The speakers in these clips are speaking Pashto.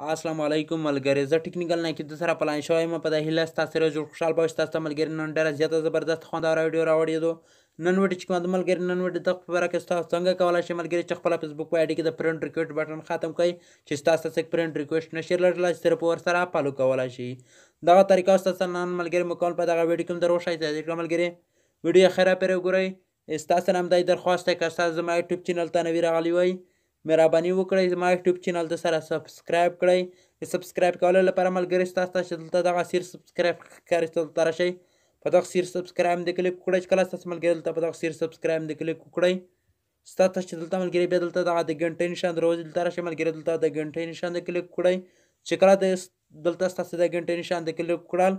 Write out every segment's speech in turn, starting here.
السلام علیکم ملګري، زه ټیکنیکل ناکید سره پلان شوی یم. په دې هیله ستاسو سره جوړ خوشحال به ستاسو ته ملګري نن ډېره زیاته زبردست خوندوره ویډیو راوړې ده. نن ویډیو چې کوم د ملګري نن ویډیو دغه په باره کې ستاسو څنګه کولی شئ ملګري چې خپله فیسبوک په آی ډي کې د فرینډ ریکویسټ بټن ختم کړئ چې ستاسو څخه فرینډ ریکویسټ نشي لرلی، صرف ورسره فالو کولی شئ. دغه طریقه ستاسو نن ملګري مکمل په دغه ویډیو کې در وښایي چې ملګري ویډیو اخره پورې وګورئ. ستاسو نه همدا درخواست دی که تاسو زما یوټیوب چینل ته نوي راغلي وئ مهرباني وکړئ زما یوټیوب چینل ته سره سبسکرایب کړئ. د سبسکرایب کولو لپاره ملګري ستاسو ته چې دلته دغه سیر سبسکرایب ښکاري دلته راشئ، په دغه سیر سبسکرایب باندې کلیک وکړئ. چې کله ستاسو ملګري دلته په دغه سیر سبسکرایب باندې کلیک وکړئ، ستاسو ته چې دلته ملګري بیا دلته دغه د ګنټۍ نشان دروځي، دلته راشئ ملګري دلته د ګنټۍ نشان باندې کلیک وکړئ. چې کله دلته ستاسو د ګنټۍ نشان باندې کلیک وکړل،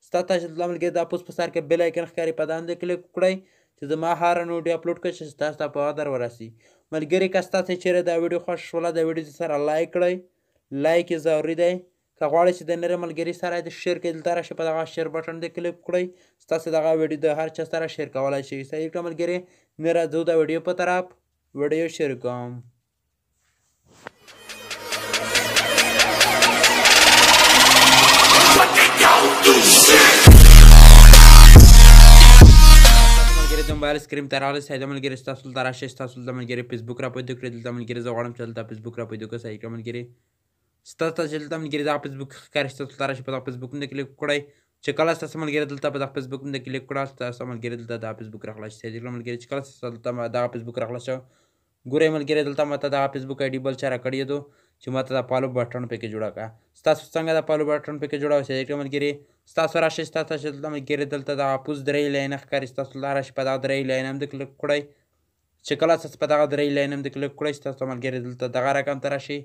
ستاسو ته چې دلته ملګري دا پوس په سر کې بیل آیکن ښکاري په دا باندې کلیک وکړئ چې زما هر نو ویډیو اپلوډ کړئ چې ستاسو ته په وخت در ورسي. ملګري که ستاسو چیرې دا ویډیو خوښ شوله د ویډیو سره لایک کړئ، لایک یې ضروري دی. که غواړئ چې د نورو ملګري سره د شیر کې دلته راشئ په دغه شیر بټن باندې کلیک وکړئ، ستاسو دغه ویډیو د هر چا سره شیر کولی شئ. صحیح کړه ملګري، نه راځو د ویډیو په طرف ویډیو شیر کوم. د موبایل سکرین ته راغلی سایده ملګري ستاسو دلته راشئ، ستاسو دلته ملګري فیسبوک را پیدا کړئ. دلته ملګري زه غواړم چې دلته فیسبوک را پیدا کړم. صحیح کړه ملګري، ستاسو ته چې دلته ملګري دغه فیسبوک ښکاري ستاسو دلته راشئ په دغه فیسبوک باندې کلیک وکړئ. چې کله ستاسو ملګري دلته په دغه فیسبوک باندې کلیک کړه، ستاسو ملګري دلته دغه فیسبوک راخلاص شي. صحیح کړه ملګري، چې کله ستاسو دلته دغه فیسبوک راخلاص شو، ګورئ ملګري دلته ماته دغه فیسبوک آی ډي بل چا راکړې ده چې ماته د فالو بټن پکې جوړه کړه. ستاسو څنګه د فالو بټن پکې جوړه وي؟ صحیح کړه ملګري، ستاسو راشئ، ستاسو چې دلته ملګري دلته دغه پوس درې لاینه ښکاري، ستاسو دلته راشئ په دغه درې لاینه باندې کلیک وکړئ. چې کله ستاسو په دغه درې لاینه باندې کلیک وکړئ، ستاسو ملګري دلته دغه رقم ته راشئ،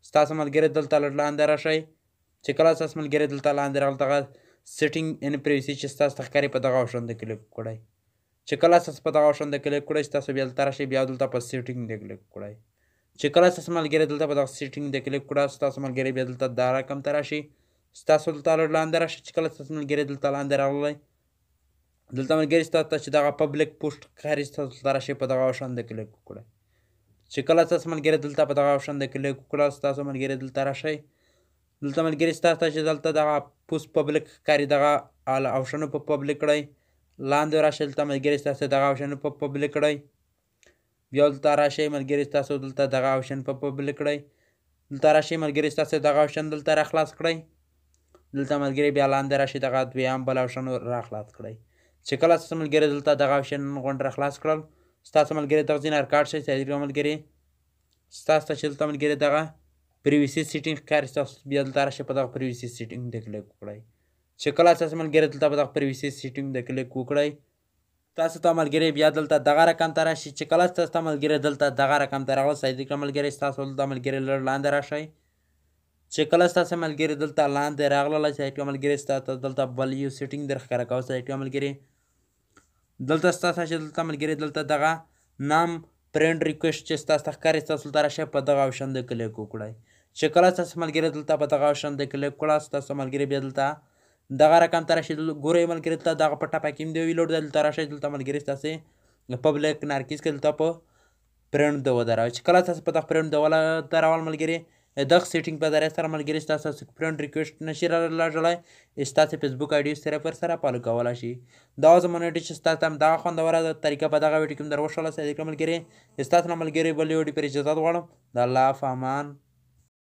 ستاسو ملګري دلته لږ لاندې راشئ. چې کله ستاسو ملګري دلته لاندې راغله دغه سیټینګ ان پریویسي چې ستاسو ته ښکاري په دغه آپشن باندې کلیک وکړئ. چې کله ستاسو په دغه آپشن باندې کلیک وکړئ، ستاسو بیا دلته راشئ، بیا دلته په سیټینګ باندې کلیک وکړئ. چې کله ستاسو ملګري دلته په دغه سیټینګ باندې کلیک وکړه، ستاسو ملګري بیا دلته دا رقم ته راشئ، ستاسو دلته لږ لاندې راشئ. چې کله ستاسو ملګري دلته لاندې راغلی، دلته ملګري ستاسو ته چې دغه پبلیک پوسټ ښکاري، ستاسو دلته راشئ په دغه آپشن باندې کلیک وکړئ. چې کله ستاسو ملګري دلته په دغه آپشن باندې کلیک وکړه، ستاسو ملګري دلته راشئ، دلته ملګري ستاسو ته چې دلته دغه پوسټ پبلیک ښکاري دغه آپشن په پبلیک کړئ. لاندې راشئ، دلته ملګري ستاسو دغه آپشن په پبلیک کړئ. بیا دلته راشئ ملګري ستاسو دلته دغه آپشن په پبلیک کړئ. دلته راشئ ملګري ستاسو دغه آپشن دلته راخلاص کړئ. دلته ملګري بیا لاندې راشئ، دغه دویم بل آپشن راخلاص کړئ. چې کله ستاسو ملګري دلته دغه آپشن غونډ راخلاص کړل، ستاسو ملګري دغه ځینې ریکارډ شئ. صحیح کړه ملګري، ستاسو ته چې دلته ملګري دغه پریویسي سیټینګ ښکاري، ستاسو بیا دلته راشئ په دغه پریویسي سیټینګ باندې کلیک وکړئ. چې کله ستاسو ملګري دلته په دغه پریویسي سیټینګ باندې کلیک وکړئ، تاسو ته ملګري بیا دلته دغه رقم ته راشئ. چې کله ستاسو ته ملګري دلته دغه رقم ته راغله، صحیح کړه ملګري، ستاسو دلته ملګري لږ لاندې راشئ. چې کله ستاسو ملګري دلته لاندې راغله، صحیح کړه ملګري، ستاسو ته دلته بل یو سیټینګ در ښکاره کوه. صحیح کړه ملګري، دلته ستاسو چې دلته ملګري دلته دغه نام فرینډ ریکویسټ چې ستاسو ته ښکاري، ستاسو دلته راشئ په دغه آپشن باندې کلیک وکړئ. چې کله ستاسو ملګري دلته په دغه آپشن باندې کلیک وکړه، ستاسو ملګري بیا دلته دغه رقم ته راشئ. ګورئ ملګري دلته دغه په ټپه کې هم ویلوډ دی، دلته راشئ، دلته ملګري ستاسې پبلیک نارکیز کې دلته په فرینډ د ودروئ. چې کله تاسو په دغه فرینډ د ودرول ملګري، دغه سیټینګ په ذریعه سره ملګري ستاسو فرینډ ریکویسټ نشي رالېږلی، ستاسو فیسبوک آی ډي صرف ورسره فالو کولی شي. دا زموږ ویډیو چې ستاسو ته هم دغه خوندوره طریقه په دغه ویډیو کې هم در وښوله. صحیح کړه ملګري، ستاسو نه ملګري بل ویډیو پر اجازت غواړم. د الله په امان.